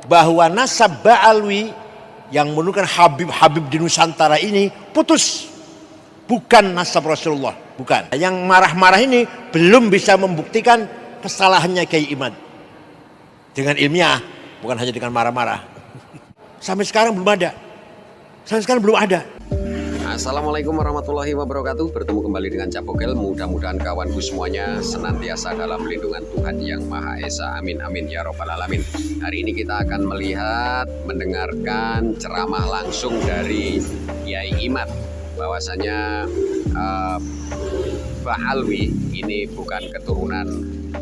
bahwa nasab Ba'alwi yang menunjukkan Habib-Habib di Nusantara ini putus, bukan nasab Rasulullah, bukan. Yang marah-marah ini belum bisa membuktikan kesalahannya Kiai Imad dengan ilmiah, bukan hanya dengan marah-marah. Sampai sekarang belum ada. Sampai sekarang belum ada. Assalamualaikum warahmatullahi wabarakatuh. Bertemu kembali dengan Capogel. Mudah-mudahan kawanku semuanya senantiasa dalam lindungan Tuhan Yang Maha Esa. Amin amin ya robbal alamin. Hari ini kita akan melihat, mendengarkan ceramah langsung dari Kiai Imad bahwasanya Ba'alwi ini bukan keturunan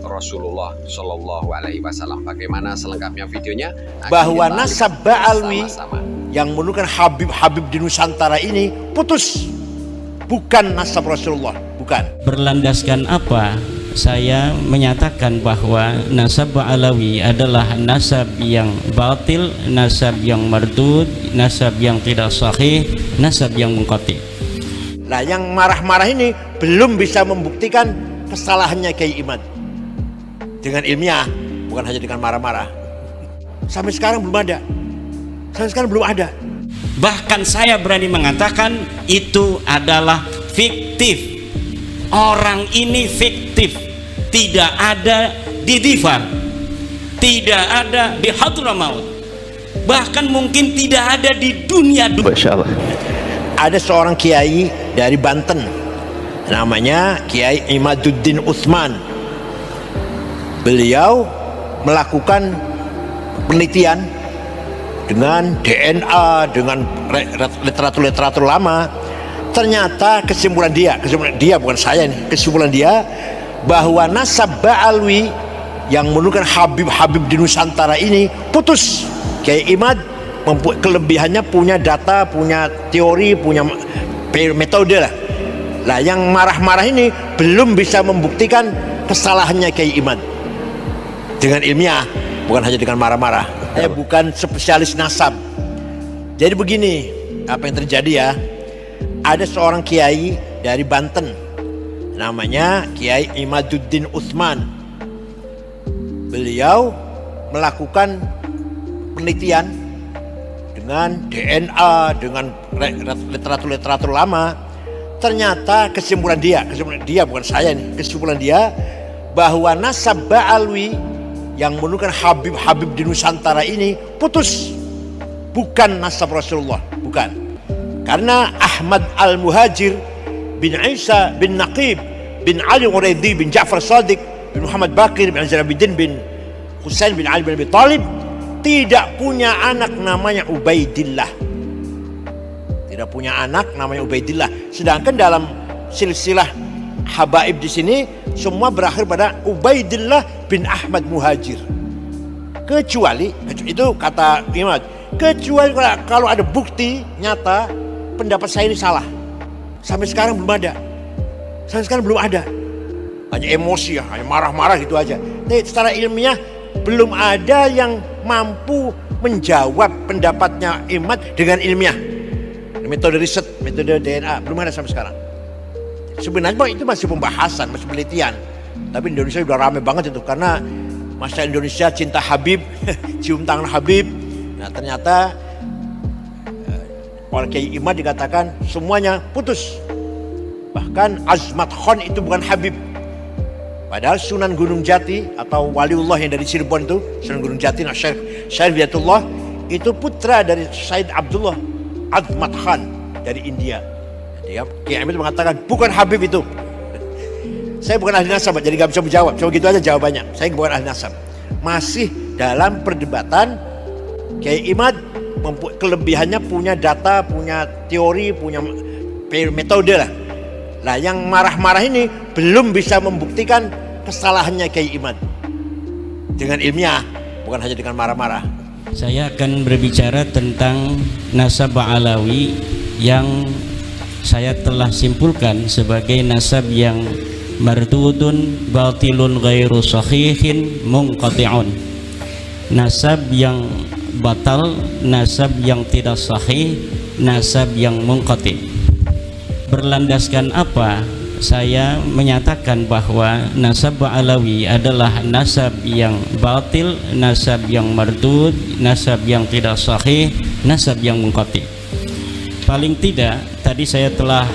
Rasulullah Shallallahu Alaihi Wasallam. Bagaimana selengkapnya videonya? Bahwa nasab Ba'alwi sama-sama yang menunjukkan Habib-Habib di Nusantara ini putus, bukan nasab Rasulullah, bukan. Berlandaskan apa saya menyatakan bahwa nasab Ba'alwi adalah nasab yang batil, nasab yang mardud, nasab yang tidak sahih, nasab yang munqati. Nah, yang marah-marah ini belum bisa membuktikan kesalahannya Kiai Imad dengan ilmiah, bukan hanya dengan marah-marah. Sampai sekarang belum ada. Sampai sekarang belum ada. Bahkan saya berani mengatakan itu adalah fiktif. Orang ini fiktif. Tidak ada di Difar, tidak ada di Hadramaut, bahkan mungkin tidak ada di dunia. Masya Allah. Ada seorang kiai dari Banten, namanya Kiai Imaduddin Utsman. Beliau melakukan penelitian dengan DNA, dengan literatur lama. Ternyata kesimpulan dia bukan saya nih, kesimpulan dia bahwa nasab Ba'alwi yang menunjukkan Habib-Habib di Nusantara ini putus. Kiai Imad kelebihannya punya data, punya teori, punya metode lah. Nah, yang marah-marah ini belum bisa membuktikan kesalahannya Kiai Imad dengan ilmiah, bukan hanya dengan marah-marah. Saya bukan spesialis nasab. Jadi begini, apa yang terjadi ya? Ada seorang kiai dari Banten, namanya Kiai Imaduddin Utsman. Beliau melakukan penelitian dengan DNA, dengan literatur lama. Ternyata kesimpulan dia bukan saya nih, kesimpulan dia bahwa nasab Ba'alwi yang menunjukkan Habib-Habib di Nusantara ini putus, bukan nasab Rasulullah, bukan. Karena Ahmad Al-Muhajir bin Isa bin Naqib bin Ali Uraidi bin Ja'far Shadiq bin Muhammad Baqir bin Zarabiddin bin Husain bin Ali bin Abi Thalib tidak punya anak namanya Ubaidillah. Tidak punya anak namanya Ubaidillah. Sedangkan dalam silsilah habaib di sini semua berakhir pada Ubaidillah bin Ahmad Muhajir. Kecuali itu kata Imad, kecuali kalau ada bukti nyata pendapat saya ini salah. Sampai sekarang belum ada. Sampai sekarang belum ada. Hanya emosi ya, hanya marah-marah gitu aja. Tapi secara ilmiah belum ada yang mampu menjawab pendapatnya Imad dengan ilmiah. Metode riset, metode DNA belum ada sampai sekarang. Sebenarnya itu masih pembahasan, masih penelitian. Tapi Indonesia udah rame banget itu karena masyarakat Indonesia cinta Habib, cium tangan Habib. Nah, ternyata oleh Kiai Imad dikatakan semuanya putus. Bahkan Azmat Khan itu bukan Habib. Padahal Sunan Gunung Jati atau Waliullah yang dari Cirebon itu, Sunan Gunung Jati, Syekh Biatullah itu putra dari Said Abdullah Azmat Khan dari India. Kiai Imad mengatakan bukan Habib itu. Saya bukan ahli nasab, jadi gak bisa menjawab. Cuma gitu aja jawabannya. Saya bukan ahli nasab. Masih dalam perdebatan. Kiai Imad kelebihannya punya data, punya teori, punya metode lah. Nah, yang marah-marah ini belum bisa membuktikan kesalahannya Kiai Imad dengan ilmiah, bukan hanya dengan marah-marah. Saya akan berbicara tentang nasab Ba'alwi yang saya telah simpulkan sebagai nasab yang mardudun batilun ghairu sahihin munqati'un. Nasab yang batal, nasab yang tidak sahih, nasab yang munqati. Berlandaskan apa saya menyatakan bahwa nasab Ba'alawi adalah nasab yang batil, nasab yang mardud, nasab yang tidak sahih, nasab yang munqati. Paling tidak tadi saya telah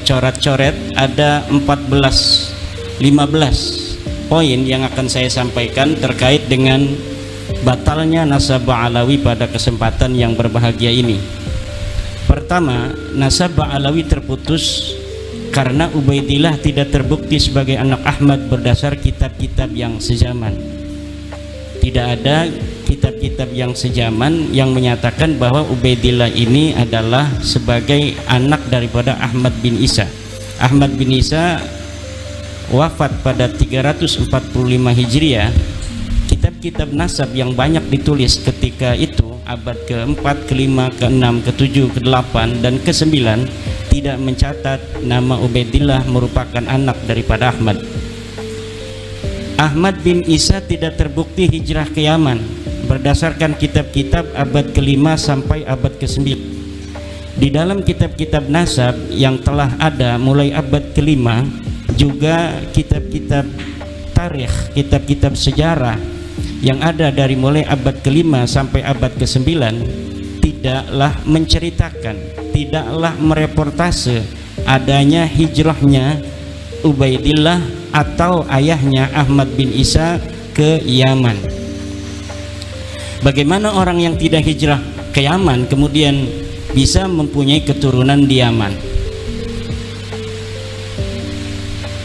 coret-coret ada 15 poin yang akan saya sampaikan terkait dengan batalnya nasab Ba'alawi pada kesempatan yang berbahagia ini. Pertama, nasab Ba'alawi terputus karena Ubaidillah tidak terbukti sebagai anak Ahmad berdasar kitab-kitab yang sezaman. Tidak ada kitab-kitab yang sezaman yang menyatakan bahwa Ubaidillah ini adalah sebagai anak daripada Ahmad bin Isa. Ahmad bin Isa wafat pada 345 Hijriah. Kitab-kitab nasab yang banyak ditulis ketika itu abad ke-4, ke-5, ke-6, ke-7, ke-8 dan ke-9 tidak mencatat nama Ubaidillah merupakan anak daripada Ahmad. Ahmad bin Isa tidak terbukti hijrah ke Yaman berdasarkan kitab-kitab abad ke-5 sampai abad ke-9. Di dalam kitab-kitab nasab yang telah ada mulai abad ke-5, juga kitab-kitab tarikh, kitab-kitab sejarah yang ada dari mulai abad ke-5 sampai abad ke-9 tidaklah menceritakan, tidaklah mereportase adanya hijrahnya Ubaidillah atau ayahnya Ahmad bin Isa ke Yaman. Bagaimana orang yang tidak hijrah ke Yaman kemudian bisa mempunyai keturunan di Yaman?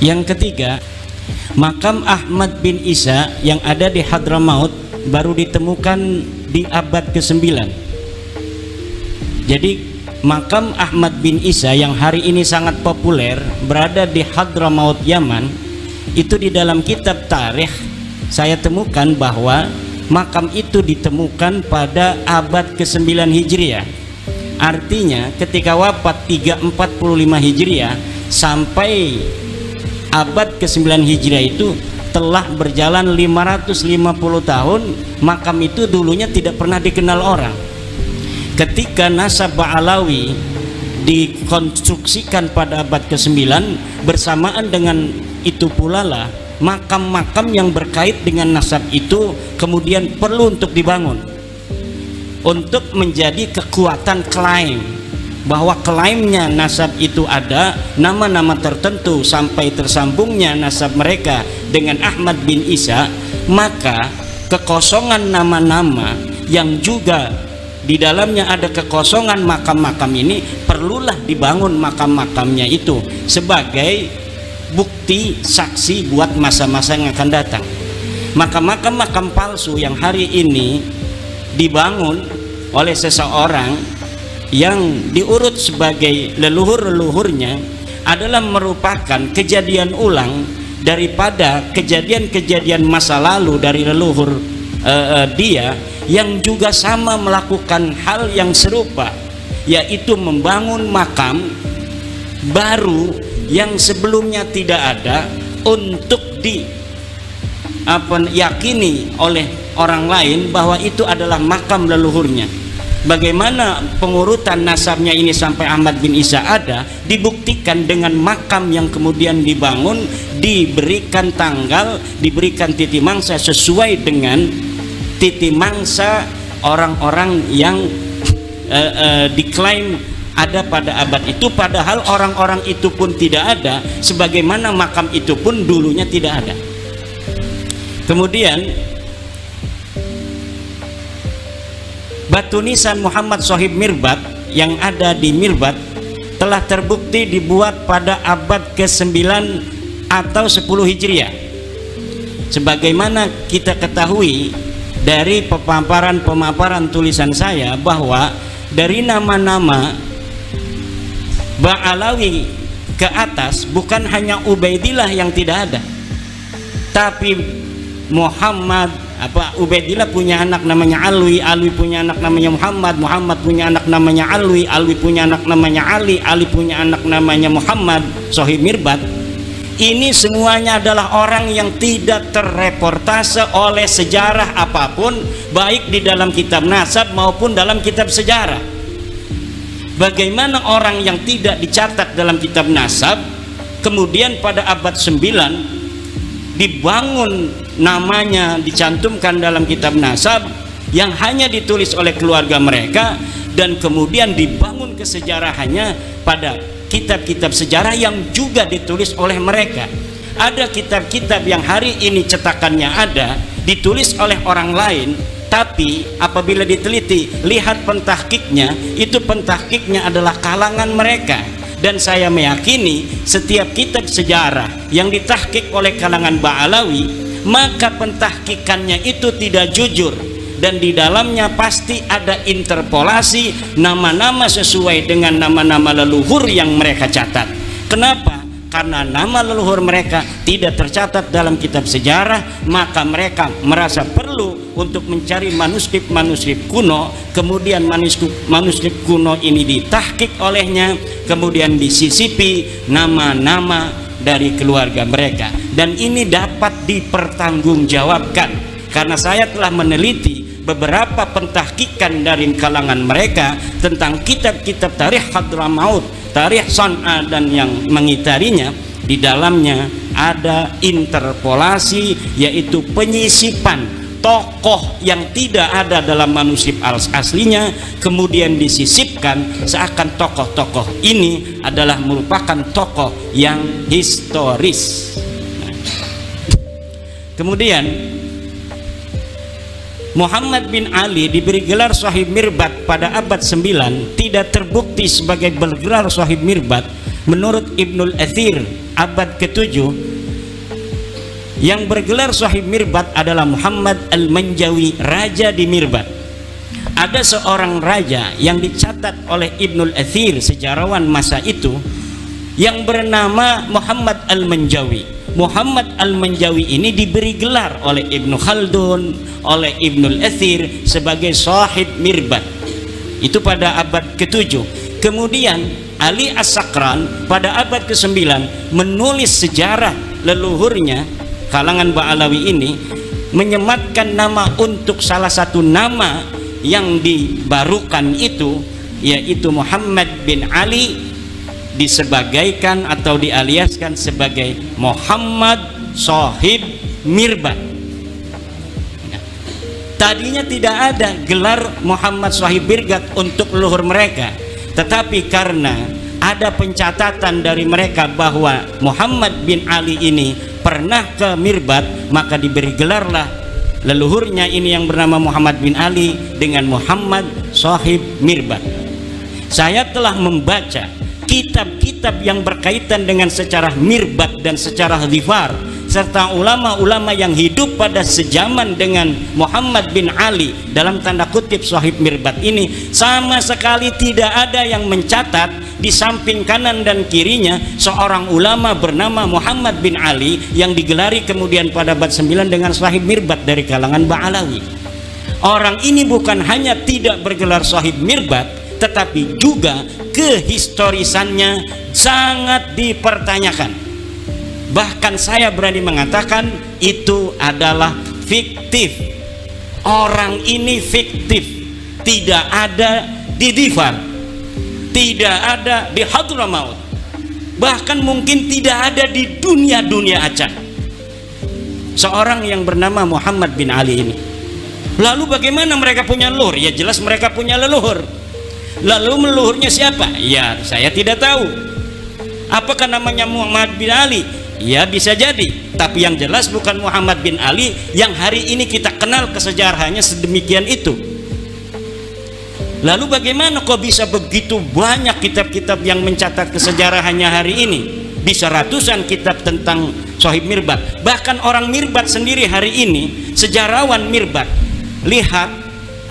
Yang ketiga, makam Ahmad bin Isa yang ada di Hadramaut baru ditemukan di abad ke-9. Jadi makam Ahmad bin Isa yang hari ini sangat populer berada di Hadramaut Yaman, itu di dalam kitab tarikh saya temukan bahwa makam itu ditemukan pada abad ke-9 Hijriah. Artinya ketika wafat 345 Hijriah sampai abad ke-9 Hijriah itu telah berjalan 550 tahun, makam itu dulunya tidak pernah dikenal orang. Ketika nasab Ba'alawi dikonstruksikan pada abad ke-9, bersamaan dengan itu pula lah makam-makam yang berkait dengan nasab itu kemudian perlu untuk dibangun untuk menjadi kekuatan klaim bahwa klaimnya nasab itu ada nama-nama tertentu sampai tersambungnya nasab mereka dengan Ahmad bin Isa, maka kekosongan nama-nama yang juga di dalamnya ada kekosongan makam-makam ini perlulah dibangun makam-makamnya itu sebagai bukti saksi buat masa-masa yang akan datang. Maka makam-makam palsu yang hari ini dibangun oleh seseorang yang diurut sebagai leluhur-leluhurnya adalah merupakan kejadian ulang daripada kejadian-kejadian masa lalu dari leluhur dia yang juga sama melakukan hal yang serupa, yaitu membangun makam baru yang sebelumnya tidak ada untuk yakini oleh orang lain bahwa itu adalah makam leluhurnya. Bagaimana pengurutan nasabnya ini sampai Ahmad bin Isa ada dibuktikan dengan makam yang kemudian dibangun, diberikan tanggal, diberikan titi mangsa sesuai dengan titi mangsa orang-orang yang diklaim ada pada abad itu, padahal orang-orang itu pun tidak ada, sebagaimana makam itu pun dulunya tidak ada. Kemudian batu nisan Muhammad Sohib Mirbat yang ada di Mirbat telah terbukti dibuat pada abad ke-9 atau 10 Hijriah. Sebagaimana kita ketahui dari pemaparan tulisan saya bahwa dari nama-nama Ba'alawi ke atas bukan hanya Ubaidillah yang tidak ada, tapi Ubaidillah punya anak namanya Alwi, Alwi punya anak namanya Muhammad, Muhammad punya anak namanya Alwi, Alwi punya anak namanya Ali, Ali punya anak namanya Muhammad Sohib Mirbat. Ini semuanya adalah orang yang tidak terreportase oleh sejarah apapun, baik di dalam kitab nasab maupun dalam kitab sejarah. Bagaimana orang yang tidak dicatat dalam kitab nasab kemudian pada abad 9 dibangun namanya, dicantumkan dalam kitab nasab yang hanya ditulis oleh keluarga mereka, dan kemudian dibangun kesejarahannya pada kitab-kitab sejarah yang juga ditulis oleh mereka. Ada kitab-kitab yang hari ini cetakannya ada, ditulis oleh orang lain, tapi apabila diteliti, lihat pentahkiknya, itu pentahkiknya adalah kalangan mereka. Dan saya meyakini setiap kitab sejarah yang ditahkik oleh kalangan Ba'alawi, maka pentahkikannya itu tidak jujur, dan di dalamnya pasti ada interpolasi nama-nama sesuai dengan nama-nama leluhur yang mereka catat. Kenapa? Karena nama leluhur mereka tidak tercatat dalam kitab sejarah, maka mereka merasa perlu untuk mencari manuskrip-manuskrip kuno, kemudian manuskrip kuno ini ditahkik olehnya, kemudian disisipi nama-nama dari keluarga mereka, dan ini dapat dipertanggungjawabkan karena saya telah meneliti beberapa pentahkikan dari kalangan mereka tentang kitab-kitab tarikh Hadramaut, tarikh San'a dan yang mengitarinya. Di dalamnya ada interpolasi, yaitu penyisipan tokoh yang tidak ada dalam manuskrip aslinya, kemudian disisipkan seakan tokoh-tokoh ini adalah merupakan tokoh yang historis. Kemudian Muhammad bin Ali diberi gelar Shahib Mirbat pada abad 9 tidak terbukti sebagai bergelar Shahib Mirbat. Menurut Ibnul Athir abad ke-7, yang bergelar Shahib Mirbat adalah Muhammad Al-Manjawi, raja di Mirbat. Ada seorang raja yang dicatat oleh Ibnul Athir, sejarawan masa itu, yang bernama Muhammad Al-Manjawi. Muhammad Al-Manjawi ini diberi gelar oleh Ibnu Khaldun, oleh Ibnul Athir sebagai Shahib Mirbat. Itu pada abad ke-7. Kemudian Ali As-Sakran pada abad ke-9 menulis sejarah leluhurnya, kalangan Ba'alawi ini, menyematkan nama untuk salah satu nama yang dibarukan itu, yaitu Muhammad bin Ali, disebagaikan atau dialiaskan sebagai Muhammad Shahib Mirbat. Tadinya tidak ada gelar Muhammad Shahib Mirbat untuk leluhur mereka, tetapi karena ada pencatatan dari mereka bahwa Muhammad bin Ali ini pernah ke Mirbat, maka diberi gelarlah leluhurnya ini yang bernama Muhammad bin Ali dengan Muhammad Shahib Mirbat. Saya telah membaca kitab-kitab yang berkaitan dengan sejarah Mirbat dan sejarah Dhifar, serta ulama-ulama yang hidup pada sejaman dengan Muhammad bin Ali dalam tanda kutip Shahib Mirbat ini, sama sekali tidak ada yang mencatat di samping kanan dan kirinya seorang ulama bernama Muhammad bin Ali yang digelari kemudian pada abad 9 dengan Shahib Mirbat dari kalangan Ba'alawi. Orang ini bukan hanya tidak bergelar Shahib Mirbat, tetapi juga kehistorisannya sangat dipertanyakan. Bahkan saya berani mengatakan itu adalah fiktif. Orang ini fiktif, tidak ada di Dhifar, tidak ada di Hadramaut, bahkan mungkin tidak ada di dunia acak. Seorang yang bernama Muhammad bin Ali ini. Lalu bagaimana mereka punya leluhur? Ya jelas mereka punya leluhur. Lalu leluhurnya siapa? Ya saya tidak tahu. Apakah namanya Muhammad bin Ali? Ya bisa jadi, tapi yang jelas bukan Muhammad bin Ali yang hari ini kita kenal kesejarahannya sedemikian itu. Lalu bagaimana kok bisa begitu banyak kitab-kitab yang mencatat kesejarahannya hari ini? Bisa ratusan kitab tentang Shahib Mirbat. Bahkan orang Mirbat sendiri hari ini, sejarawan Mirbat, lihat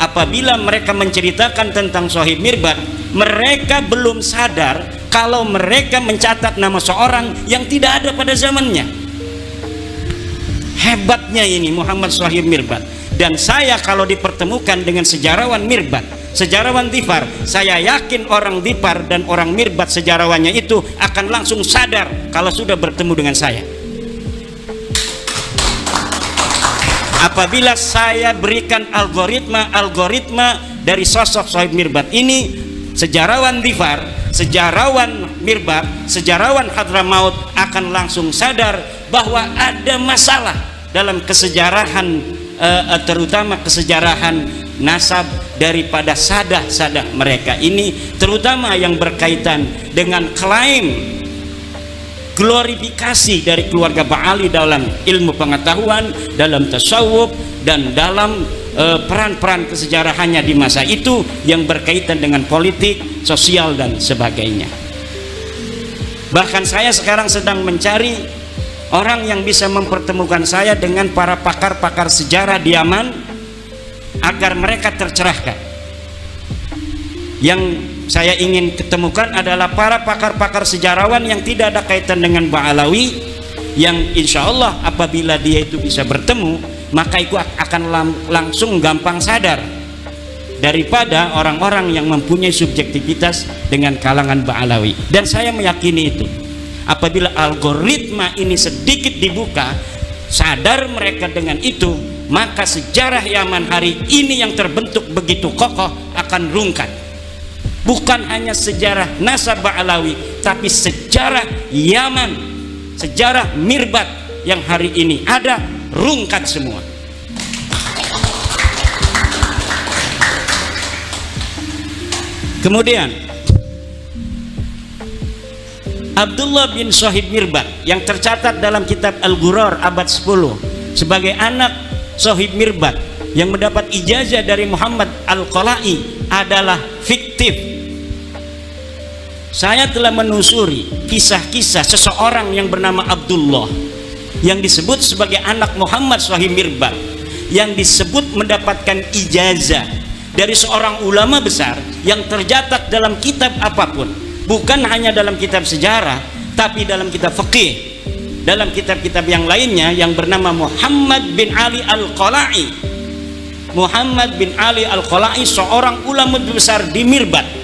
apabila mereka menceritakan tentang Shahib Mirbat, mereka belum sadar kalau mereka mencatat nama seorang yang tidak ada pada zamannya. Hebatnya ini Muhammad Shahib Mirbat. Dan saya kalau dipertemukan dengan sejarawan Mirbat, sejarawan Dhifar, saya yakin orang Dhifar dan orang Mirbat sejarawannya itu akan langsung sadar kalau sudah bertemu dengan saya. Apabila saya berikan algoritma dari sosok Shahib Mirbat ini, sejarawan Dhifar, sejarawan Mirbat, sejarawan Hadramaut akan langsung sadar bahwa ada masalah dalam kesejarahan, terutama kesejarahan nasab daripada sadah-sadah mereka ini, terutama yang berkaitan dengan klaim glorifikasi dari keluarga Ba'ali dalam ilmu pengetahuan, dalam tasawuf, dan dalam peran-peran kesejarahannya di masa itu yang berkaitan dengan politik, sosial, dan sebagainya. Bahkan saya sekarang sedang mencari orang yang bisa mempertemukan saya dengan para pakar-pakar sejarah di Yaman agar mereka tercerahkan. Yang saya ingin ketemukan adalah para pakar-pakar sejarawan yang tidak ada kaitan dengan Ba'alawi, yang insya Allah apabila dia itu bisa bertemu, maka itu akan langsung gampang sadar daripada orang-orang yang mempunyai subjektivitas dengan kalangan Ba'alawi. Dan saya meyakini itu, apabila algoritma ini sedikit dibuka, sadar mereka dengan itu, maka sejarah Yaman hari ini yang terbentuk begitu kokoh akan rungkat. Bukan hanya sejarah nasab Ba'alawi, tapi sejarah Yaman, sejarah Mirbat yang hari ini ada, rungkat semua. Kemudian Abdullah bin Shahib Mirbat yang tercatat dalam kitab Al-Ghurar abad 10 sebagai anak Shahib Mirbat yang mendapat ijazah dari Muhammad Al-Qala'i adalah fiktif. Saya telah menusuri kisah-kisah seseorang yang bernama Abdullah yang disebut sebagai anak Muhammad Shahib Mirbat, yang disebut mendapatkan ijazah dari seorang ulama besar yang tercatat dalam kitab apapun, bukan hanya dalam kitab sejarah, tapi dalam kitab fikih, dalam kitab-kitab yang lainnya, yang bernama Muhammad bin Ali Al-Qala'i. Muhammad bin Ali Al-Qala'i seorang ulama besar di Mirbat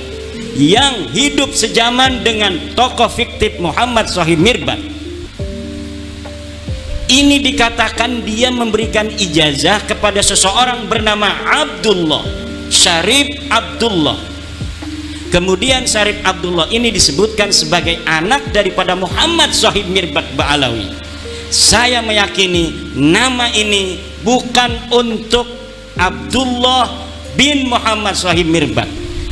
yang hidup sejaman dengan tokoh fiktif Muhammad Shahib Mirbat. Ini dikatakan dia memberikan ijazah kepada seseorang bernama Abdullah, Syarif Abdullah. Kemudian Syarif Abdullah ini disebutkan sebagai anak daripada Muhammad Shahib Mirbat Ba'alawi. Saya meyakini nama ini bukan untuk Abdullah bin Muhammad Shahib Mirbat.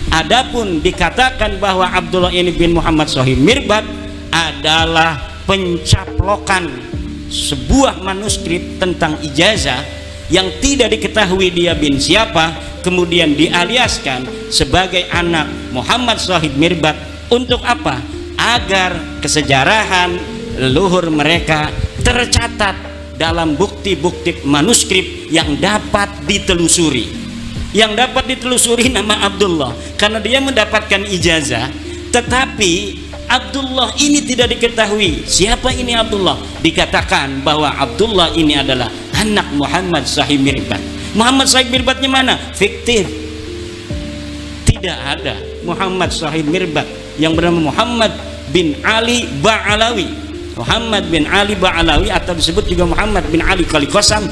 Adapun dikatakan bahwa Abdullah ini bin Muhammad Shahib Mirbat adalah pencaplokan sebuah manuskrip tentang ijazah yang tidak diketahui dia bin siapa, kemudian dialiaskan sebagai anak Muhammad Shahib Mirbat. Untuk apa? Agar kesejarahan leluhur mereka tercatat dalam bukti-bukti manuskrip yang dapat ditelusuri. Yang dapat ditelusuri nama Abdullah karena dia mendapatkan ijazah, tetapi Abdullah ini tidak diketahui siapa ini Abdullah. Dikatakan bahwa Abdullah ini adalah anak Muhammad Shahib Mirbat. Muhammad Shahib Mirbatnya mana? Fiktif. Tidak ada Muhammad Shahib Mirbat yang bernama Muhammad bin Ali Ba'alawi. Muhammad bin Ali Ba'alawi atau disebut juga Muhammad bin Ali Qalikosam.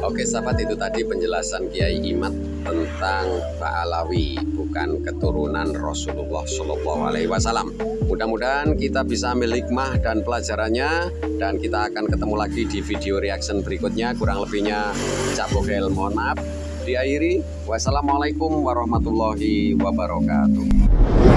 Oke sahabat, itu tadi penjelasan Kiai Imad tentang Ba'alawi, bukan keturunan Rasulullah SAW. Mudah-mudahan kita bisa ambil hikmah dan pelajarannya, dan kita akan ketemu lagi di video reaction berikutnya. Kurang lebihnya Cak Bokel mohon maaf. Diakhiri, wassalamualaikum warahmatullahi wabarakatuh.